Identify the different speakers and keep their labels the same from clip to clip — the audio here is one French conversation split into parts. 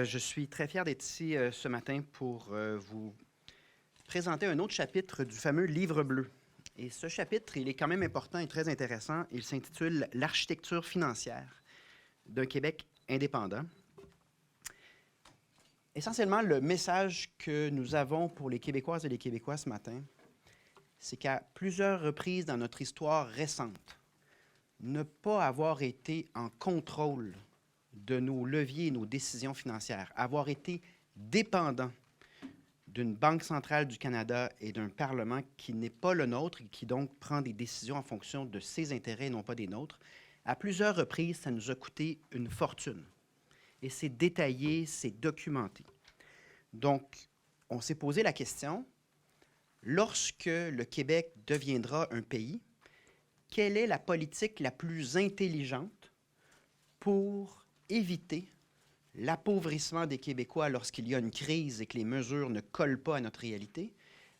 Speaker 1: Je suis très fier d'être ici ce matin pour vous présenter un autre chapitre du fameux Livre bleu. Et ce chapitre, il est quand même important et très intéressant. Il s'intitule « L'architecture financière d'un Québec indépendant ». Essentiellement, le message que nous avons pour les Québécoises et les Québécois ce matin, c'est qu'à plusieurs reprises dans notre histoire récente, ne pas avoir été en contrôle de nos leviers et nos décisions financières, avoir été dépendant d'une Banque centrale du Canada et d'un Parlement qui n'est pas le nôtre et qui donc prend des décisions en fonction de ses intérêts et non pas des nôtres, à plusieurs reprises, ça nous a coûté une fortune. Et c'est détaillé, c'est documenté. Donc, on s'est posé la question, lorsque le Québec deviendra un pays, quelle est la politique la plus intelligente pour éviter l'appauvrissement des Québécois lorsqu'il y a une crise et que les mesures ne collent pas à notre réalité,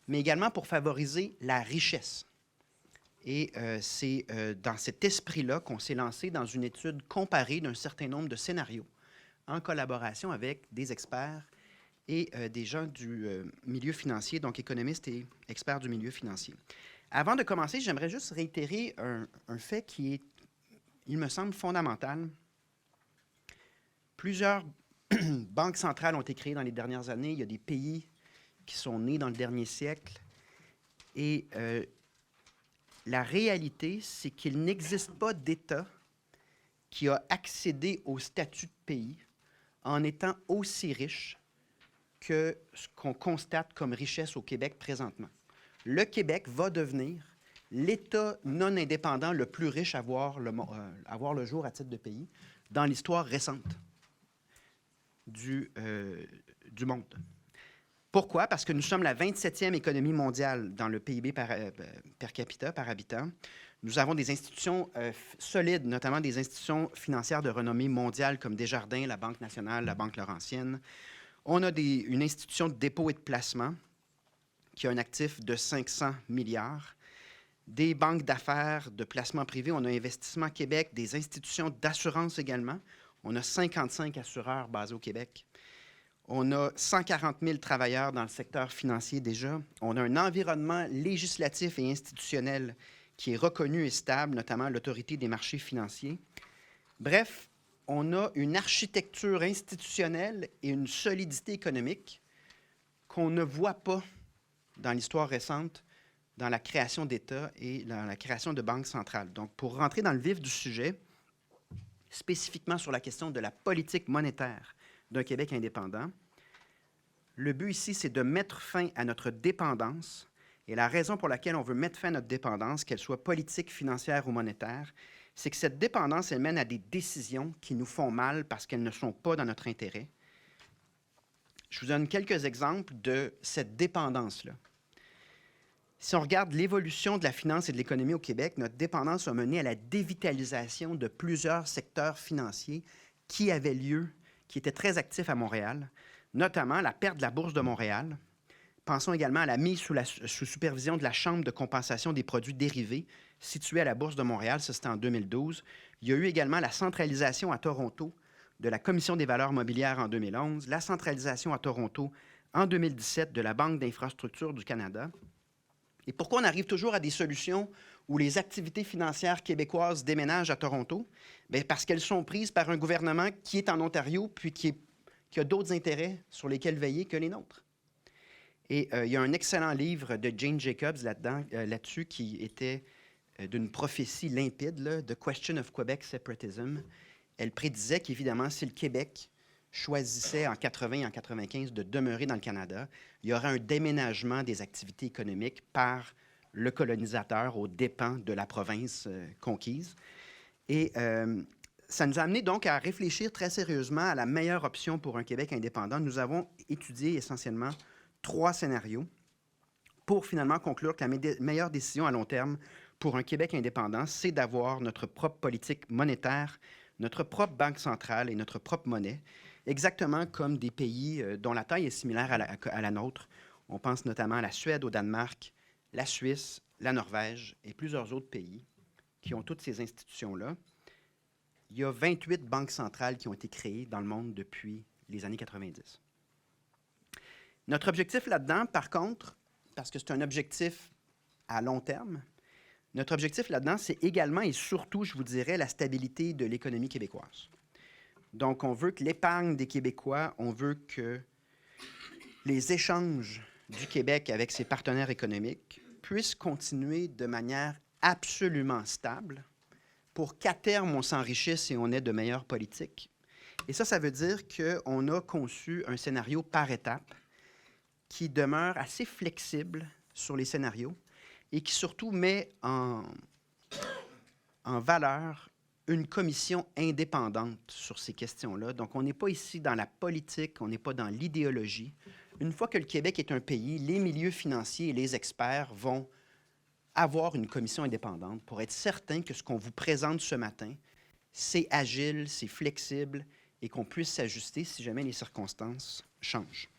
Speaker 1: mais également pour favoriser la richesse. Et c'est dans cet esprit-là qu'on s'est lancé dans une étude comparée d'un certain nombre de scénarios en collaboration avec des experts et des gens du milieu financier, donc économistes et experts du milieu financier. Avant de commencer, j'aimerais juste réitérer un fait qui est, il me semble, fondamental. Plusieurs banques centrales ont été créées dans les dernières années. Il y a des pays qui sont nés dans le dernier siècle. Et la réalité, c'est qu'il n'existe pas d'État qui a accédé au statut de pays en étant aussi riche que ce qu'on constate comme richesse au Québec présentement. Le Québec va devenir l'État non indépendant le plus riche à voir le jour à titre de pays dans l'histoire récente du monde. Pourquoi? Parce que nous sommes la 27e économie mondiale dans le PIB per capita, par habitant. Nous avons des institutions solides, notamment des institutions financières de renommée mondiale comme Desjardins, la Banque nationale, la Banque Laurentienne. On a une institution de dépôt et de placement qui a un actif de 500 milliards. Des banques d'affaires, de placement privé. On a Investissement Québec, des institutions d'assurance également. On a 55 assureurs basés au Québec. On a 140 000 travailleurs dans le secteur financier déjà. On a un environnement législatif et institutionnel qui est reconnu et stable, notamment l'Autorité des marchés financiers. Bref, on a une architecture institutionnelle et une solidité économique qu'on ne voit pas dans l'histoire récente, dans la création d'États et dans la création de banques centrales. Donc, pour rentrer dans le vif du sujet, spécifiquement sur la question de la politique monétaire d'un Québec indépendant, le but ici, c'est de mettre fin à notre dépendance. Et la raison pour laquelle on veut mettre fin à notre dépendance, qu'elle soit politique, financière ou monétaire, c'est que cette dépendance, elle mène à des décisions qui nous font mal parce qu'elles ne sont pas dans notre intérêt. Je vous donne quelques exemples de cette dépendance-là. Si on regarde l'évolution de la finance et de l'économie au Québec, notre dépendance a mené à la dévitalisation de plusieurs secteurs financiers qui avaient lieu, qui étaient très actifs à Montréal, notamment la perte de la Bourse de Montréal. Pensons également à la mise sous supervision de la Chambre de compensation des produits dérivés située à la Bourse de Montréal, ça c'était en 2012. Il y a eu également la centralisation à Toronto de la Commission des valeurs mobilières en 2011, la centralisation à Toronto en 2017 de la Banque d'infrastructure du Canada. Et pourquoi on arrive toujours à des solutions où les activités financières québécoises déménagent à Toronto? Bien, parce qu'elles sont prises par un gouvernement qui est en Ontario, puis qui a d'autres intérêts sur lesquels veiller que les nôtres. Et il y a un excellent livre de Jane Jacobs là-dessus qui était d'une prophétie limpide, là, The Question of Quebec Separatism. Elle prédisait qu'évidemment, si le Québec choisissait en 80 et en 95 de demeurer dans le Canada, il y aurait un déménagement des activités économiques par le colonisateur aux dépens de la province conquise. Et ça nous a amené donc à réfléchir très sérieusement à la meilleure option pour un Québec indépendant. Nous avons étudié essentiellement 3 scénarios pour finalement conclure que la meilleure décision à long terme pour un Québec indépendant, c'est d'avoir notre propre politique monétaire, notre propre banque centrale et notre propre monnaie, exactement comme des pays dont la taille est similaire à la nôtre. On pense notamment à la Suède, au Danemark, la Suisse, la Norvège et plusieurs autres pays qui ont toutes ces institutions-là. Il y a 28 banques centrales qui ont été créées dans le monde depuis les années 90. Notre objectif là-dedans, par contre, parce que c'est un objectif à long terme, notre objectif là-dedans, c'est également et surtout, je vous dirais, la stabilité de l'économie québécoise. Donc, on veut que l'épargne des Québécois, on veut que les échanges du Québec avec ses partenaires économiques puissent continuer de manière absolument stable pour qu'à terme, on s'enrichisse et on ait de meilleures politiques. Et ça veut dire qu'on a conçu un scénario par étapes qui demeure assez flexible sur les scénarios et qui surtout met en valeur une commission indépendante sur ces questions-là. Donc, on n'est pas ici dans la politique, on n'est pas dans l'idéologie. Une fois que le Québec est un pays, les milieux financiers et les experts vont avoir une commission indépendante pour être certain que ce qu'on vous présente ce matin, c'est agile, c'est flexible et qu'on puisse s'ajuster si jamais les circonstances changent.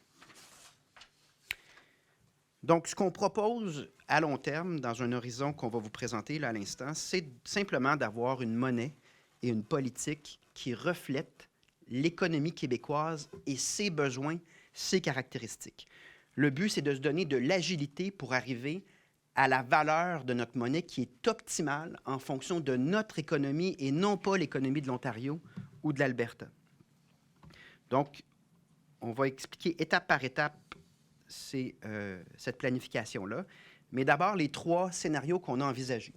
Speaker 1: Donc, ce qu'on propose à long terme, dans un horizon qu'on va vous présenter là, à l'instant, c'est simplement d'avoir une monnaie et une politique qui reflètent l'économie québécoise et ses besoins, ses caractéristiques. Le but, c'est de se donner de l'agilité pour arriver à la valeur de notre monnaie qui est optimale en fonction de notre économie et non pas l'économie de l'Ontario ou de l'Alberta. Donc, on va expliquer étape par étape cette planification-là. Mais d'abord, les 3 scénarios qu'on a envisagés.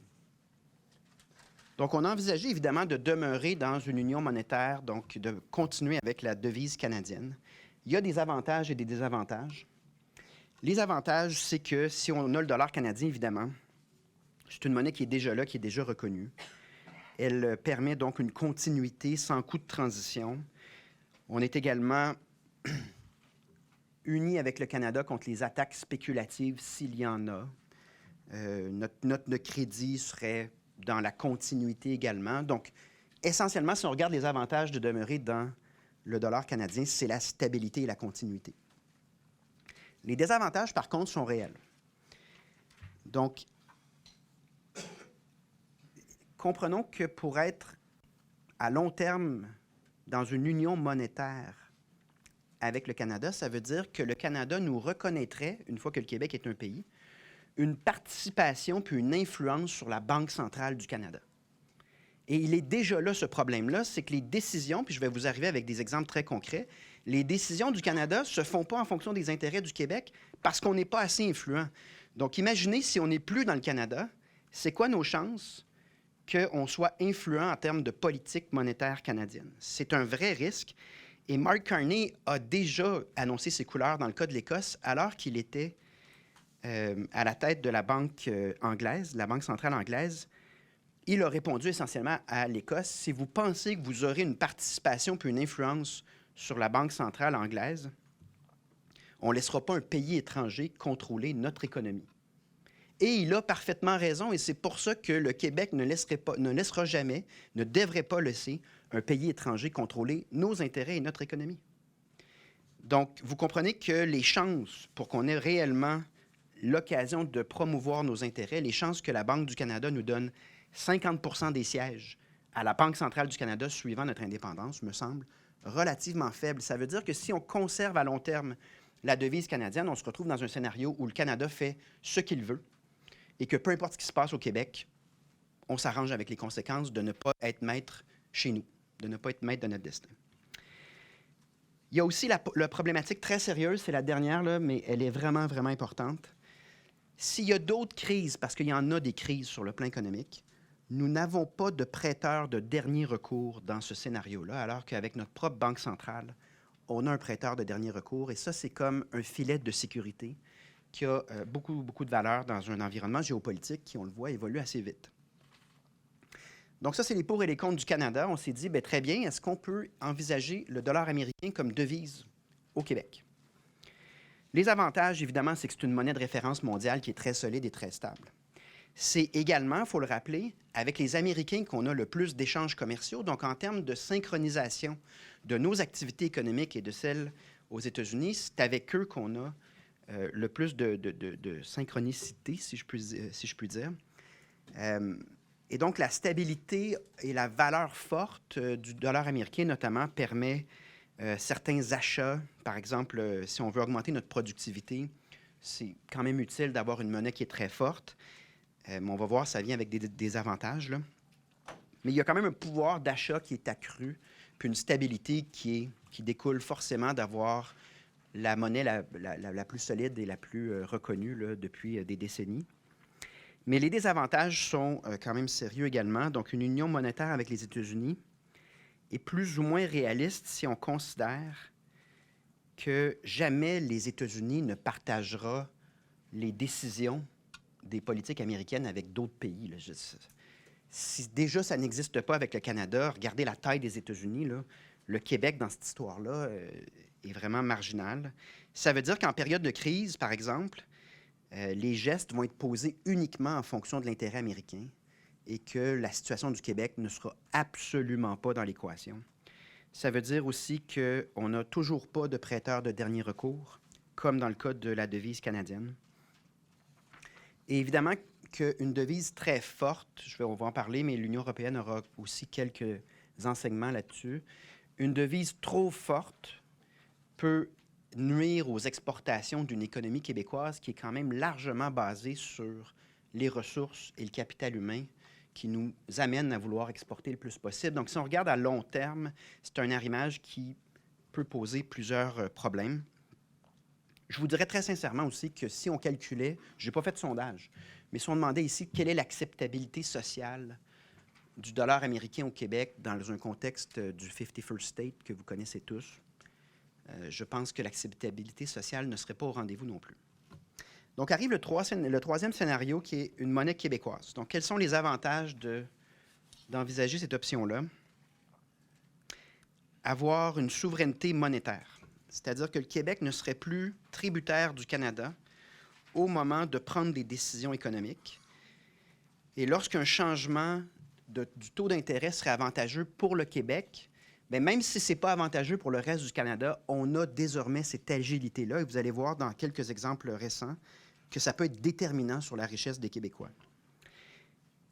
Speaker 1: Donc, on a envisagé, évidemment, de demeurer dans une union monétaire, donc de continuer avec la devise canadienne. Il y a des avantages et des désavantages. Les avantages, c'est que si on a le dollar canadien, évidemment, c'est une monnaie qui est déjà là, qui est déjà reconnue. Elle permet donc une continuité sans coût de transition. On est également unis avec le Canada contre les attaques spéculatives, s'il y en a. Notre note de crédit serait dans la continuité également. Donc, essentiellement, si on regarde les avantages de demeurer dans le dollar canadien, c'est la stabilité et la continuité. Les désavantages, par contre, sont réels. Donc, comprenons que pour être à long terme dans une union monétaire avec le Canada, ça veut dire que le Canada nous reconnaîtrait, une fois que le Québec est un pays, une participation puis une influence sur la Banque centrale du Canada. Et il est déjà là, ce problème-là, c'est que les décisions, puis je vais vous arriver avec des exemples très concrets, les décisions du Canada ne se font pas en fonction des intérêts du Québec parce qu'on n'est pas assez influent. Donc, imaginez si on n'est plus dans le Canada, c'est quoi nos chances qu'on soit influent en termes de politique monétaire canadienne? C'est un vrai risque. Et Mark Carney a déjà annoncé ses couleurs dans le cas de l'Écosse alors qu'il était à la tête de la Banque anglaise, la Banque centrale anglaise. Il a répondu essentiellement à l'Écosse, si vous pensez que vous aurez une participation puis une influence sur la Banque centrale anglaise, on ne laissera pas un pays étranger contrôler notre économie. Et il a parfaitement raison, et c'est pour ça que le Québec ne laissera jamais, ne devrait pas laisser un pays étranger contrôler nos intérêts et notre économie. Donc, vous comprenez que les chances pour qu'on ait réellement l'occasion de promouvoir nos intérêts, les chances que la Banque du Canada nous donne 50% des sièges à la Banque centrale du Canada suivant notre indépendance, me semble relativement faible. Ça veut dire que si on conserve à long terme la devise canadienne, on se retrouve dans un scénario où le Canada fait ce qu'il veut et que peu importe ce qui se passe au Québec, on s'arrange avec les conséquences de ne pas être maître chez nous, de ne pas être maître de notre destin. Il y a aussi la problématique très sérieuse, c'est la dernière, là, mais elle est vraiment, vraiment importante. S'il y a d'autres crises, parce qu'il y en a des crises sur le plan économique, nous n'avons pas de prêteur de dernier recours dans ce scénario-là, alors qu'avec notre propre banque centrale, on a un prêteur de dernier recours. Et ça, c'est comme un filet de sécurité qui a beaucoup, beaucoup de valeur dans un environnement géopolitique qui, on le voit, évolue assez vite. Donc ça, c'est les pour et les contre du Canada. On s'est dit, bien, très bien, est-ce qu'on peut envisager le dollar américain comme devise au Québec? Les avantages, évidemment, c'est que c'est une monnaie de référence mondiale qui est très solide et très stable. C'est également, il faut le rappeler, avec les Américains qu'on a le plus d'échanges commerciaux. Donc, en termes de synchronisation de nos activités économiques et de celles aux États-Unis, c'est avec eux qu'on a le plus de synchronicité, si je puis dire. Et donc, la stabilité et la valeur forte du dollar américain, notamment, permet Certains achats, par exemple, si on veut augmenter notre productivité, c'est quand même utile d'avoir une monnaie qui est très forte. Mais on va voir, ça vient avec des avantages, là. Mais il y a quand même un pouvoir d'achat qui est accru, puis une stabilité qui découle forcément d'avoir la monnaie la plus solide et la plus reconnue là, depuis des décennies. Mais les désavantages sont quand même sérieux également. Donc, une union monétaire avec les États-Unis est plus ou moins réaliste si on considère que jamais les États-Unis ne partagera les décisions des politiques américaines avec d'autres pays. Là. Si déjà ça n'existe pas avec le Canada, regardez la taille des États-Unis. Là. Le Québec, dans cette histoire-là, est vraiment marginal. Ça veut dire qu'en période de crise, par exemple, les gestes vont être posés uniquement en fonction de l'intérêt américain et que la situation du Québec ne sera absolument pas dans l'équation. Ça veut dire aussi qu'on n'a toujours pas de prêteur de dernier recours, comme dans le cas de la devise canadienne. Et évidemment qu'une devise très forte, on va en parler, mais l'Union européenne aura aussi quelques enseignements là-dessus. Une devise trop forte peut nuire aux exportations d'une économie québécoise qui est quand même largement basée sur les ressources et le capital humain qui nous amène à vouloir exporter le plus possible. Donc, si on regarde à long terme, c'est un arrimage qui peut poser plusieurs problèmes. Je vous dirais très sincèrement aussi que si on calculait, je n'ai pas fait de sondage, mais si on demandait ici quelle est l'acceptabilité sociale du dollar américain au Québec dans un contexte du 51st State que vous connaissez tous, je pense que l'acceptabilité sociale ne serait pas au rendez-vous non plus. Donc, arrive le troisième scénario qui est une monnaie québécoise. Donc, quels sont les avantages d'envisager cette option-là? Avoir une souveraineté monétaire. C'est-à-dire que le Québec ne serait plus tributaire du Canada au moment de prendre des décisions économiques. Et lorsqu'un changement du taux d'intérêt serait avantageux pour le Québec, bien, même si ce n'est pas avantageux pour le reste du Canada, on a désormais cette agilité-là. Et vous allez voir dans quelques exemples récents que ça peut être déterminant sur la richesse des Québécois.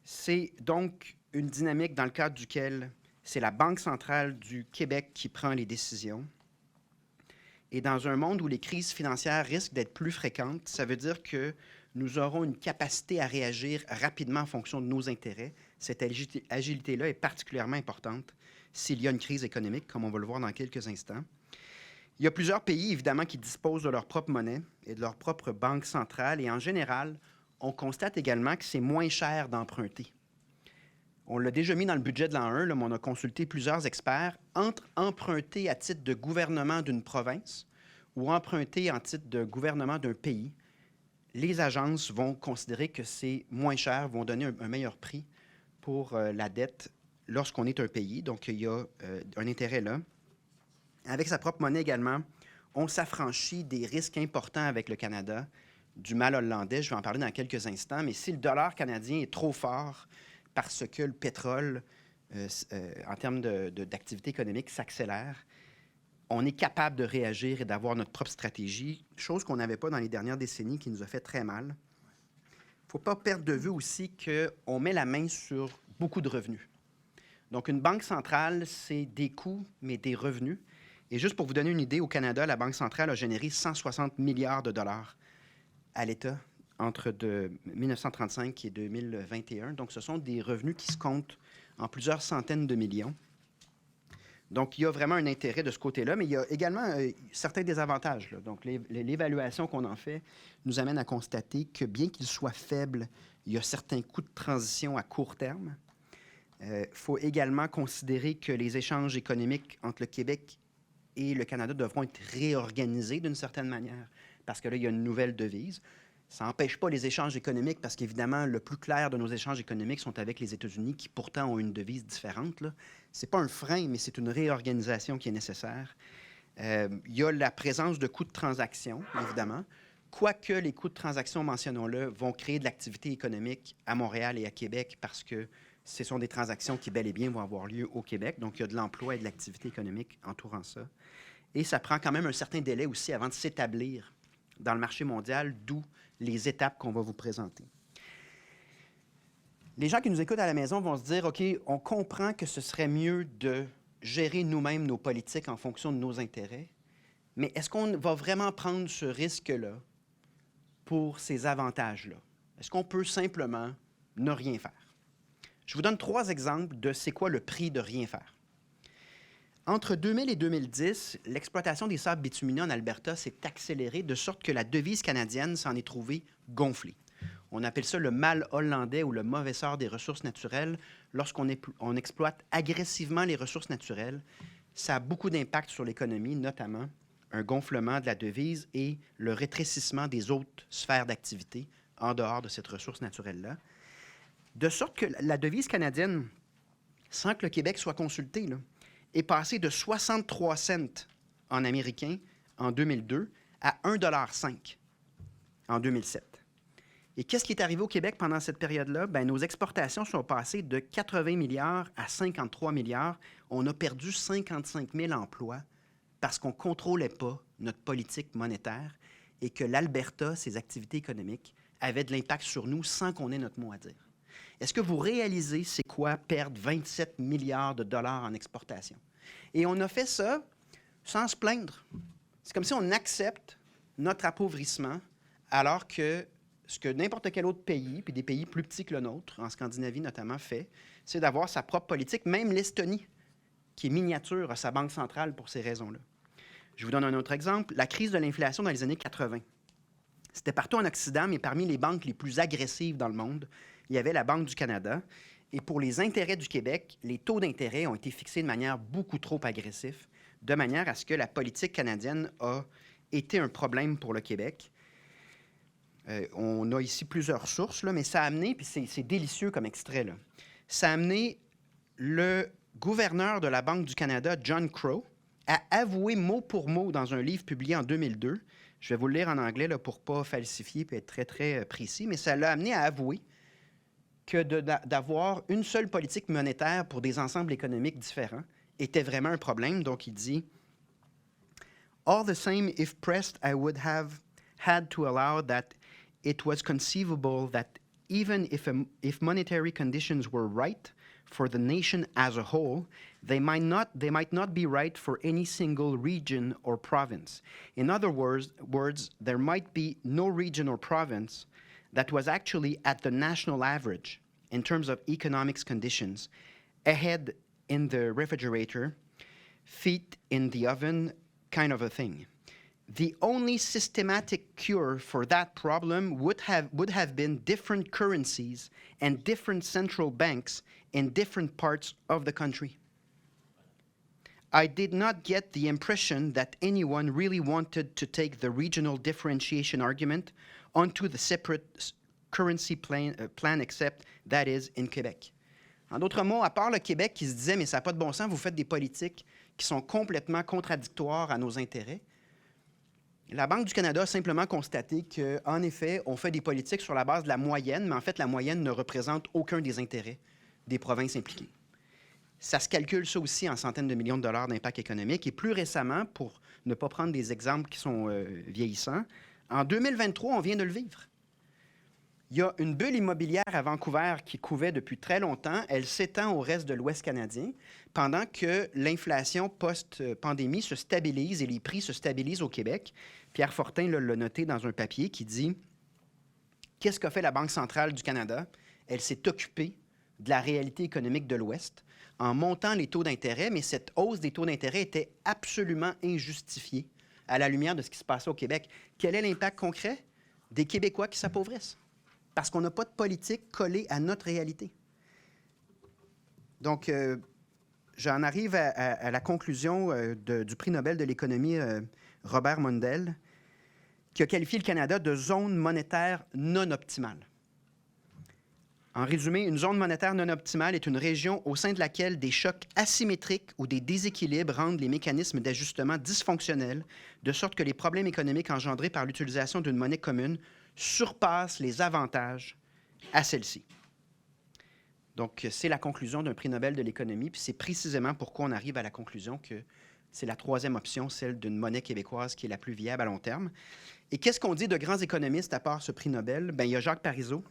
Speaker 1: C'est donc une dynamique dans le cadre duquel c'est la Banque centrale du Québec qui prend les décisions. Et dans un monde où les crises financières risquent d'être plus fréquentes, ça veut dire que nous aurons une capacité à réagir rapidement en fonction de nos intérêts. Cette agilité-là est particulièrement importante s'il y a une crise économique, comme on va le voir dans quelques instants. Il y a plusieurs pays, évidemment, qui disposent de leur propre monnaie et de leur propre banque centrale. Et en général, on constate également que c'est moins cher d'emprunter. On l'a déjà mis dans le budget de l'an 1, là, mais on a consulté plusieurs experts. Entre emprunter à titre de gouvernement d'une province ou emprunter en titre de gouvernement d'un pays, les agences vont considérer que c'est moins cher, vont donner un meilleur prix pour la dette lorsqu'on est un pays. Donc, il y a un intérêt là. Avec sa propre monnaie également, on s'affranchit des risques importants avec le Canada, du mal hollandais. Je vais en parler dans quelques instants. Mais si le dollar canadien est trop fort parce que le pétrole, en termes d'activité économique, s'accélère, on est capable de réagir et d'avoir notre propre stratégie, chose qu'on n'avait pas dans les dernières décennies, qui nous a fait très mal. Il ne faut pas perdre de vue aussi qu'on met la main sur beaucoup de revenus. Donc, une banque centrale, c'est des coûts, mais des revenus. Et juste pour vous donner une idée, au Canada, la Banque centrale a généré 160 milliards de dollars à l'État entre 1935 et 2021. Donc, ce sont des revenus qui se comptent en plusieurs centaines de millions. Donc, il y a vraiment un intérêt de ce côté-là, mais il y a également certains désavantages. Là. Donc, l'évaluation qu'on en fait nous amène à constater que bien qu'il soit faible, il y a certains coûts de transition à court terme. Il faut également considérer que les échanges économiques entre le Québec et le Canada devront être réorganisés d'une certaine manière, parce que là, il y a une nouvelle devise. Ça n'empêche pas les échanges économiques, parce qu'évidemment, le plus clair de nos échanges économiques sont avec les États-Unis, qui pourtant ont une devise différente. Ce n'est pas un frein, mais c'est une réorganisation qui est nécessaire. Il y a la présence de coûts de transaction, évidemment. Quoique les coûts de transaction, mentionnons-le, vont créer de l'activité économique à Montréal et à Québec, parce que ce sont des transactions qui, bel et bien, vont avoir lieu au Québec. Donc, il y a de l'emploi et de l'activité économique entourant ça. Et ça prend quand même un certain délai aussi avant de s'établir dans le marché mondial, d'où les étapes qu'on va vous présenter. Les gens qui nous écoutent à la maison vont se dire, OK, on comprend que ce serait mieux de gérer nous-mêmes nos politiques en fonction de nos intérêts, mais est-ce qu'on va vraiment prendre ce risque-là pour ces avantages-là? Est-ce qu'on peut simplement ne rien faire? Je vous donne 3 exemples de c'est quoi le prix de rien faire. Entre 2000 et 2010, l'exploitation des sables bitumineux en Alberta s'est accélérée de sorte que la devise canadienne s'en est trouvée gonflée. On appelle ça le mal hollandais ou le mauvais sort des ressources naturelles. Lorsqu'on exploite agressivement les ressources naturelles, ça a beaucoup d'impact sur l'économie, notamment un gonflement de la devise et le rétrécissement des autres sphères d'activité en dehors de cette ressource naturelle-là. De sorte que la devise canadienne, sans que le Québec soit consulté, là, est passée de 63 cents en américain en 2002 à 1,5 $ en 2007. Et qu'est-ce qui est arrivé au Québec pendant cette période-là? Bien, nos exportations sont passées de 80 milliards à 53 milliards. On a perdu 55 000 emplois parce qu'on ne contrôlait pas notre politique monétaire et que l'Alberta, ses activités économiques, avaient de l'impact sur nous sans qu'on ait notre mot à dire. Est-ce que vous réalisez c'est quoi perdre 27 milliards de dollars en exportation? Et on a fait ça sans se plaindre. C'est comme si on accepte notre appauvrissement alors que ce que n'importe quel autre pays, puis des pays plus petits que le nôtre, en Scandinavie notamment, fait, c'est d'avoir sa propre politique. Même l'Estonie, qui est miniature, a sa banque centrale pour ces raisons-là. Je vous donne un autre exemple. La crise de l'inflation dans les années 80. C'était partout en Occident, mais parmi les banques les plus agressives dans le monde, il y avait la Banque du Canada. Et pour les intérêts du Québec, les taux d'intérêt ont été fixés de manière beaucoup trop agressive, de manière à ce que la politique canadienne a été un problème pour le Québec. On a ici plusieurs sources, là, mais ça a amené, puis c'est délicieux comme extrait, là, ça a amené le gouverneur de la Banque du Canada, John Crow, à avouer mot pour mot dans un livre publié en 2002, je vais vous le lire en anglais là, pour ne pas falsifier et être très, très précis, mais ça l'a amené à avouer que d'avoir une seule politique monétaire pour des ensembles économiques différents était vraiment un problème. Donc, il dit « All the same, if pressed, I would have had to allow that it was conceivable that even if monetary conditions were right for the nation as a whole, they might not be right for any single region or province. In other words, there might be no region or province that was actually at the national average in terms of economics conditions, ahead in the refrigerator, feet in the oven, kind of a thing. The only systematic cure for that problem would have been different currencies and different central banks in different parts of the country. I did not get the impression that anyone really wanted to take the regional differentiation argument onto the separate currency plan except that is in Québec. En d'autres mots, à part le Québec qui se disait « mais ça n'a pas de bon sens, vous faites des politiques qui sont complètement contradictoires à nos intérêts », la Banque du Canada a simplement constaté qu'en effet, on fait des politiques sur la base de la moyenne, mais en fait, la moyenne ne représente aucun des intérêts des provinces impliquées. Ça se calcule ça aussi en centaines de millions de dollars d'impact économique. Et plus récemment, pour ne pas prendre des exemples qui sont vieillissants, en 2023, on vient de le vivre. Il y a une bulle immobilière à Vancouver qui couvait depuis très longtemps. Elle s'étend au reste de l'Ouest canadien, pendant que l'inflation post-pandémie se stabilise et les prix se stabilisent au Québec. Pierre Fortin l'a noté dans un papier qui dit « Qu'est-ce qu'a fait la Banque centrale du Canada? Elle s'est occupée de la réalité économique de l'Ouest en montant les taux d'intérêt, mais cette hausse des taux d'intérêt était absolument injustifiée à la lumière de ce qui se passait au Québec. Quel est l'impact concret? Des Québécois qui s'appauvrissent parce qu'on n'a pas de politique collée à notre réalité. » Donc, j'en arrive à la conclusion du prix Nobel de l'économie Robert Mundell, qui a qualifié le Canada de zone monétaire non optimale. En résumé, une zone monétaire non optimale est une région au sein de laquelle des chocs asymétriques ou des déséquilibres rendent les mécanismes d'ajustement dysfonctionnels, de sorte que les problèmes économiques engendrés par l'utilisation d'une monnaie commune surpassent les avantages à celle-ci. Donc, c'est la conclusion d'un prix Nobel de l'économie, puis c'est précisément pourquoi on arrive à la conclusion que c'est la troisième option, celle d'une monnaie québécoise qui est la plus viable à long terme. Et qu'est-ce qu'on dit de grands économistes à part ce prix Nobel? Bien, il y a Jacques Parizeau,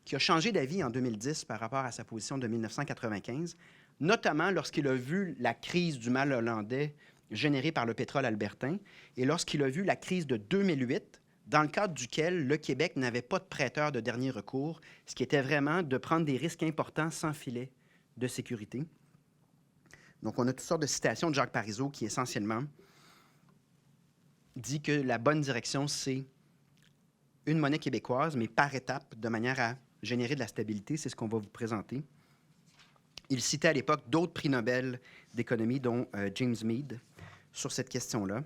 Speaker 1: qui a changé d'avis en 2010 par rapport à sa position de 1995, notamment lorsqu'il a vu la crise du mal hollandais générée par le pétrole albertain et lorsqu'il a vu la crise de 2008, dans le cadre duquel le Québec n'avait pas de prêteur de dernier recours, ce qui était vraiment de prendre des risques importants sans filet de sécurité. Donc, on a toutes sortes de citations de Jacques Parizeau qui, essentiellement, dit que la bonne direction, c'est une monnaie québécoise, mais par étapes, de manière à générer de la stabilité. C'est ce qu'on va vous présenter. Il citait à l'époque d'autres prix Nobel d'économie, dont James Meade, sur cette question-là.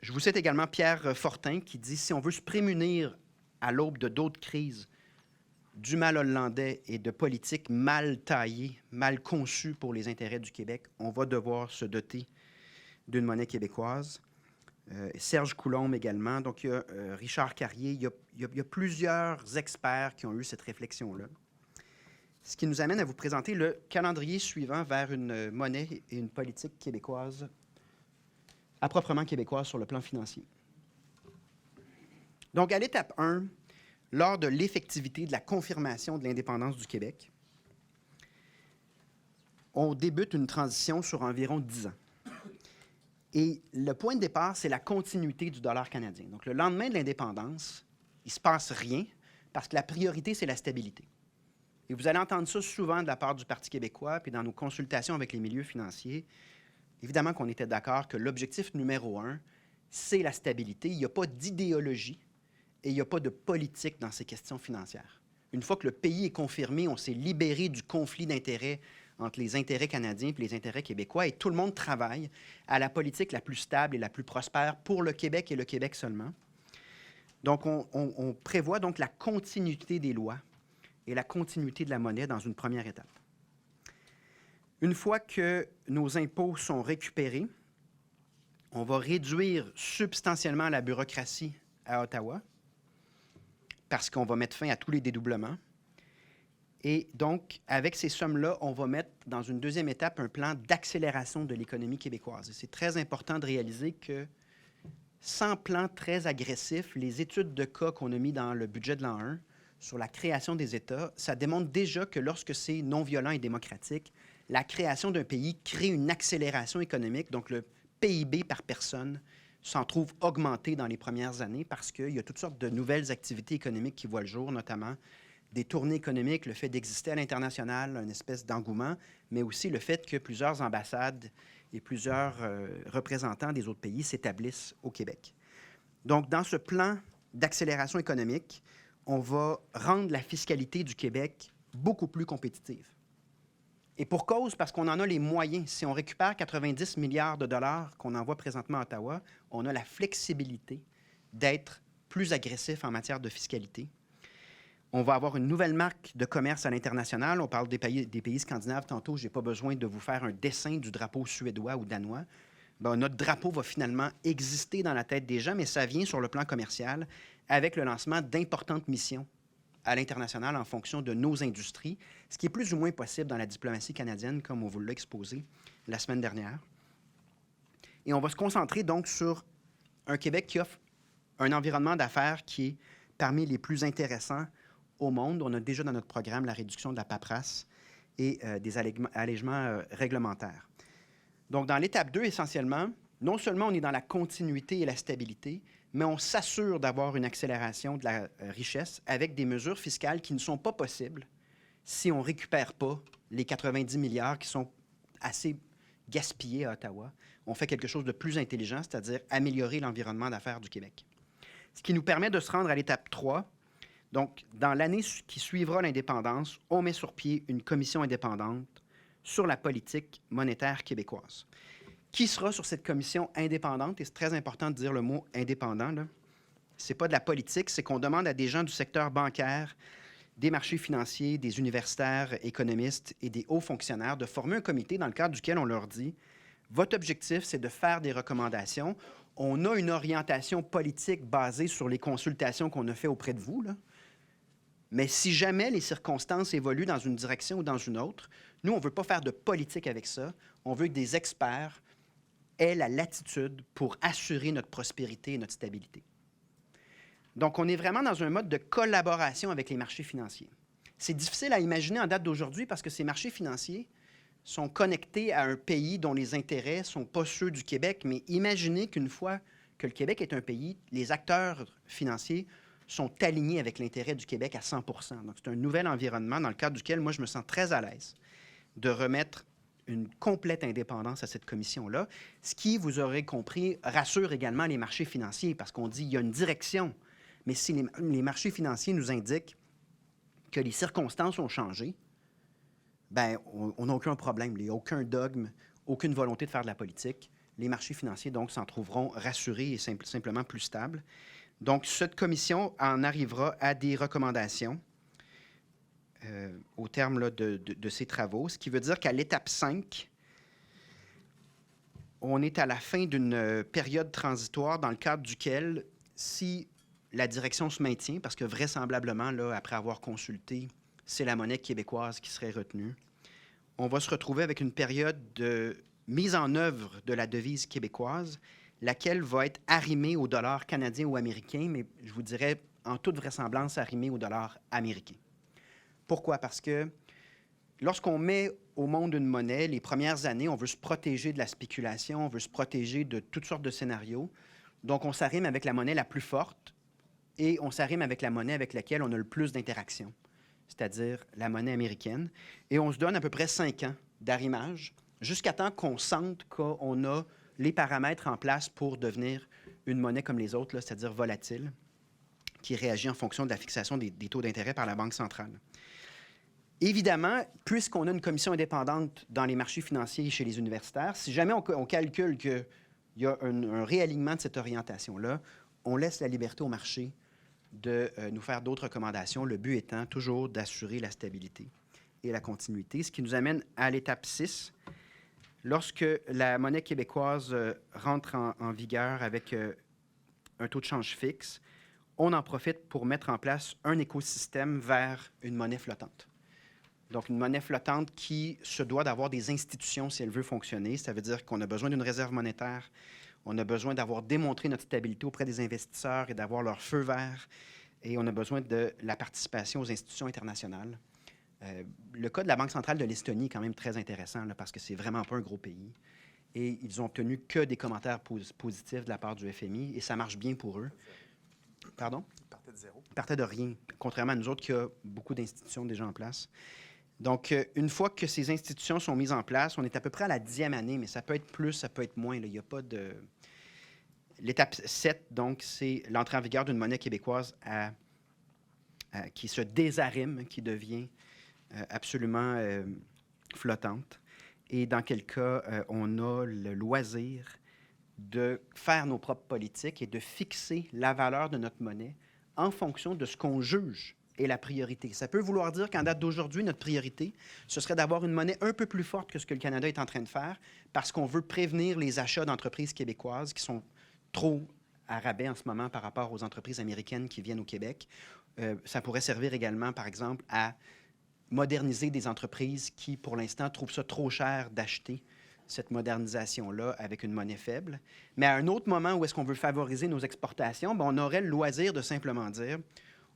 Speaker 1: Je vous cite également Pierre Fortin qui dit « Si on veut se prémunir à l'aube de d'autres crises, du mal hollandais et de politiques mal taillées, mal conçues pour les intérêts du Québec, on va devoir se doter d'une monnaie québécoise. » Serge Coulombe également. Donc, il y a Richard Carrier. Il y a plusieurs experts qui ont eu cette réflexion-là. Ce qui nous amène à vous présenter le calendrier suivant vers une monnaie et une politique québécoise, à proprement québécoise sur le plan financier. Donc, à l'étape 1, lors de l'effectivité de la confirmation de l'indépendance du Québec, on débute une transition sur environ 10 ans. Et le point de départ, c'est la continuité du dollar canadien. Donc, le lendemain de l'indépendance, il ne se passe rien parce que la priorité, c'est la stabilité. Et vous allez entendre ça souvent de la part du Parti québécois, puis dans nos consultations avec les milieux financiers. Évidemment qu'on était d'accord que l'objectif numéro 1, c'est la stabilité. Il n'y a pas d'idéologie et il n'y a pas de politique dans ces questions financières. Une fois que le pays est confirmé, on s'est libéré du conflit d'intérêts entre les intérêts canadiens et les intérêts québécois, et tout le monde travaille à la politique la plus stable et la plus prospère pour le Québec et le Québec seulement. Donc, on prévoit donc la continuité des lois et la continuité de la monnaie dans une première étape. Une fois que nos impôts sont récupérés, on va réduire substantiellement la bureaucratie à Ottawa parce qu'on va mettre fin à tous les dédoublements. Et donc, avec ces sommes-là, on va mettre dans une deuxième étape un plan d'accélération de l'économie québécoise. Et c'est très important de réaliser que sans plan très agressif, les études de cas qu'on a mis dans le budget de l'an 1 sur la création des États, ça démontre déjà que lorsque c'est non violent et démocratique, la création d'un pays crée une accélération économique. Donc, le PIB par personne s'en trouve augmenté dans les premières années parce qu'il y a toutes sortes de nouvelles activités économiques qui voient le jour, notamment des tournées économiques, le fait d'exister à l'international, une espèce d'engouement, mais aussi le fait que plusieurs ambassades et plusieurs représentants des autres pays s'établissent au Québec. Donc, dans ce plan d'accélération économique, on va rendre la fiscalité du Québec beaucoup plus compétitive. Et pour cause, parce qu'on en a les moyens. Si on récupère 90 milliards de dollars qu'on envoie présentement à Ottawa, on a la flexibilité d'être plus agressif en matière de fiscalité. On va avoir une nouvelle marque de commerce à l'international. On parle des pays scandinaves tantôt. Je n'ai pas besoin de vous faire un dessin du drapeau suédois ou danois. Bien, notre drapeau va finalement exister dans la tête des gens, mais ça vient sur le plan commercial avec le lancement d'importantes missions à l'international en fonction de nos industries, ce qui est plus ou moins possible dans la diplomatie canadienne, comme on vous l'a exposé la semaine dernière. Et on va se concentrer donc sur un Québec qui offre un environnement d'affaires qui est parmi les plus intéressants au monde. On a déjà dans notre programme la réduction de la paperasse et des allègements réglementaires. Donc, dans l'étape 2, essentiellement, non seulement on est dans la continuité et la stabilité, mais on s'assure d'avoir une accélération de la richesse avec des mesures fiscales qui ne sont pas possibles si on ne récupère pas les 90 milliards qui sont assez gaspillés à Ottawa. On fait quelque chose de plus intelligent, c'est-à-dire améliorer l'environnement d'affaires du Québec. Ce qui nous permet de se rendre à l'étape 3. Donc, dans l'année qui suivra l'indépendance, on met sur pied une commission indépendante sur la politique monétaire québécoise. Qui sera sur cette commission indépendante? Et c'est très important de dire le mot « indépendant ». Ce n'est pas de la politique, c'est qu'on demande à des gens du secteur bancaire, des marchés financiers, des universitaires, économistes et des hauts fonctionnaires de former un comité dans le cadre duquel on leur dit « Votre objectif, c'est de faire des recommandations. On a une orientation politique basée sur les consultations qu'on a faites auprès de vous, là. Mais si jamais les circonstances évoluent dans une direction ou dans une autre, nous, on ne veut pas faire de politique avec ça. On veut que des experts aient la latitude pour assurer notre prospérité et notre stabilité. Donc, on est vraiment dans un mode de collaboration avec les marchés financiers. C'est difficile à imaginer en date d'aujourd'hui parce que ces marchés financiers sont connectés à un pays dont les intérêts ne sont pas ceux du Québec. Mais imaginez qu'une fois que le Québec est un pays, les acteurs financiers sont alignés avec l'intérêt du Québec à 100 %. Donc, c'est un nouvel environnement dans le cadre duquel moi, je me sens très à l'aise de remettre une complète indépendance à cette commission-là, ce qui, vous aurez compris, rassure également les marchés financiers parce qu'on dit qu'il y a une direction. Mais si les marchés financiers nous indiquent que les circonstances ont changé, bien, on n'a aucun problème. Il n'y a aucun dogme, aucune volonté de faire de la politique. Les marchés financiers, donc, s'en trouveront rassurés et simplement plus stables. Donc, cette commission en arrivera à des recommandations au terme là, de ses travaux, ce qui veut dire qu'à l'étape 5, on est à la fin d'une période transitoire dans le cadre duquel, si la direction se maintient, parce que vraisemblablement, là, après avoir consulté, c'est la monnaie québécoise qui serait retenue, on va se retrouver avec une période de mise en œuvre de la devise québécoise, laquelle va être arrimée au dollar canadien ou américain, mais je vous dirais, en toute vraisemblance, arrimée au dollar américain. Pourquoi? Parce que lorsqu'on met au monde une monnaie, les premières années, on veut se protéger de la spéculation, on veut se protéger de toutes sortes de scénarios. Donc, on s'arrime avec la monnaie la plus forte et on s'arrime avec la monnaie avec laquelle on a le plus d'interactions, c'est-à-dire la monnaie américaine. Et on se donne à peu près 5 ans d'arrimage jusqu'à temps qu'on sente qu'on a les paramètres en place pour devenir une monnaie comme les autres, là, c'est-à-dire volatile, qui réagit en fonction de la fixation des taux d'intérêt par la Banque centrale. Évidemment, puisqu'on a une commission indépendante dans les marchés financiers et chez les universitaires, si jamais on calcule qu'il y a un réalignement de cette orientation-là, on laisse la liberté au marché de nous faire d'autres recommandations, le but étant toujours d'assurer la stabilité et la continuité, ce qui nous amène à l'étape 6. Lorsque la monnaie québécoise rentre en vigueur avec un taux de change fixe, on en profite pour mettre en place un écosystème vers une monnaie flottante. Donc, une monnaie flottante qui se doit d'avoir des institutions si elle veut fonctionner. Ça veut dire qu'on a besoin d'une réserve monétaire, on a besoin d'avoir démontré notre stabilité auprès des investisseurs et d'avoir leur feu vert, et on a besoin de la participation aux institutions internationales. Le cas de la Banque centrale de l'Estonie est quand même très intéressant là, parce que c'est vraiment pas un gros pays. Et ils ont obtenu que des commentaires positifs de la part du FMI, et ça marche bien pour eux. Pardon?
Speaker 2: Ils partaient de zéro.
Speaker 1: Ils partaient de rien, contrairement à nous autres qui a beaucoup d'institutions déjà en place. Donc, une fois que ces institutions sont mises en place, on est à peu près à la 10e année, mais ça peut être plus, ça peut être moins. Là. Il n'y a pas de... L'étape 7, donc, c'est l'entrée en vigueur d'une monnaie québécoise qui se désarrime, qui devient absolument flottante. Et dans quel cas, on a le loisir de faire nos propres politiques et de fixer la valeur de notre monnaie en fonction de ce qu'on juge est la priorité. Ça peut vouloir dire qu'en date d'aujourd'hui, notre priorité, ce serait d'avoir une monnaie un peu plus forte que ce que le Canada est en train de faire parce qu'on veut prévenir les achats d'entreprises québécoises qui sont trop à rabais en ce moment par rapport aux entreprises américaines qui viennent au Québec. Ça pourrait servir également, par exemple, à moderniser des entreprises qui, pour l'instant, trouvent ça trop cher d'acheter cette modernisation-là avec une monnaie faible. Mais à un autre moment où est-ce qu'on veut favoriser nos exportations, bien, on aurait le loisir de simplement dire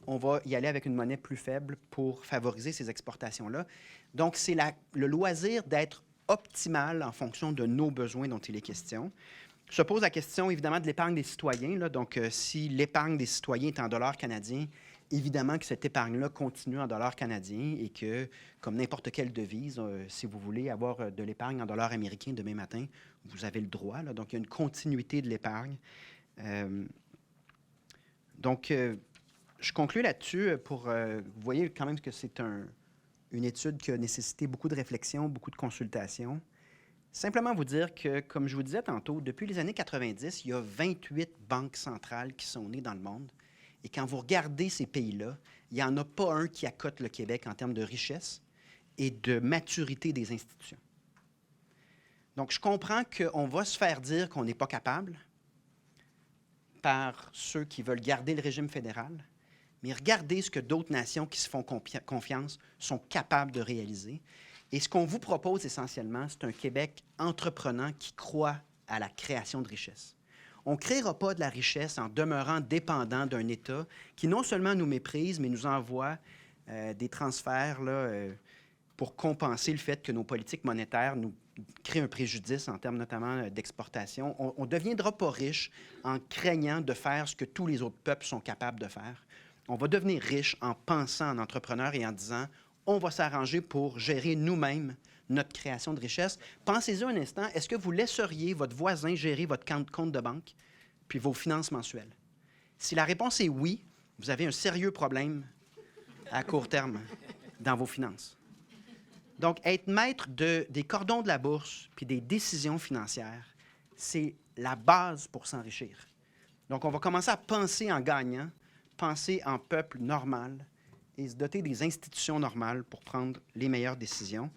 Speaker 1: on va y aller avec une monnaie plus faible pour favoriser ces exportations-là. Donc, c'est le loisir d'être optimal en fonction de nos besoins dont il est question. Se pose la question, évidemment, de l'épargne des citoyens. Là. Donc, si l'épargne des citoyens est en dollars canadiens, évidemment que cette épargne-là continue en dollars canadiens et que, comme n'importe quelle devise, si vous voulez avoir de l'épargne en dollars américains demain matin, vous avez le droit. Là. Donc, il y a une continuité de l'épargne. Je conclue là-dessus pour... vous voyez quand même que c'est une étude qui a nécessité beaucoup de réflexion, beaucoup de consultations. Simplement vous dire que, comme je vous disais tantôt, depuis les années 90, il y a 28 banques centrales qui sont nées dans le monde. Et quand vous regardez ces pays-là, il n'y en a pas un qui accote le Québec en termes de richesse et de maturité des institutions. Donc, je comprends qu'on va se faire dire qu'on n'est pas capable par ceux qui veulent garder le régime fédéral, mais regardez ce que d'autres nations qui se font confiance sont capables de réaliser. Et ce qu'on vous propose essentiellement, c'est un Québec entreprenant qui croit à la création de richesse. On ne créera pas de la richesse en demeurant dépendant d'un État qui non seulement nous méprise, mais nous envoie des transferts là, pour compenser le fait que nos politiques monétaires nous créent un préjudice en termes notamment d'exportation. On ne deviendra pas riche en craignant de faire ce que tous les autres peuples sont capables de faire. On va devenir riche en pensant en entrepreneur et en disant on va s'arranger pour gérer nous-mêmes notre création de richesse. Pensez-y un instant, est-ce que vous laisseriez votre voisin gérer votre compte de banque puis vos finances mensuelles? Si la réponse est oui, vous avez un sérieux problème à court terme dans vos finances. Donc, être maître des cordons de la bourse puis des décisions financières, c'est la base pour s'enrichir. Donc, on va commencer à penser en gagnant, penser en peuple normal et se doter des institutions normales pour prendre les meilleures décisions.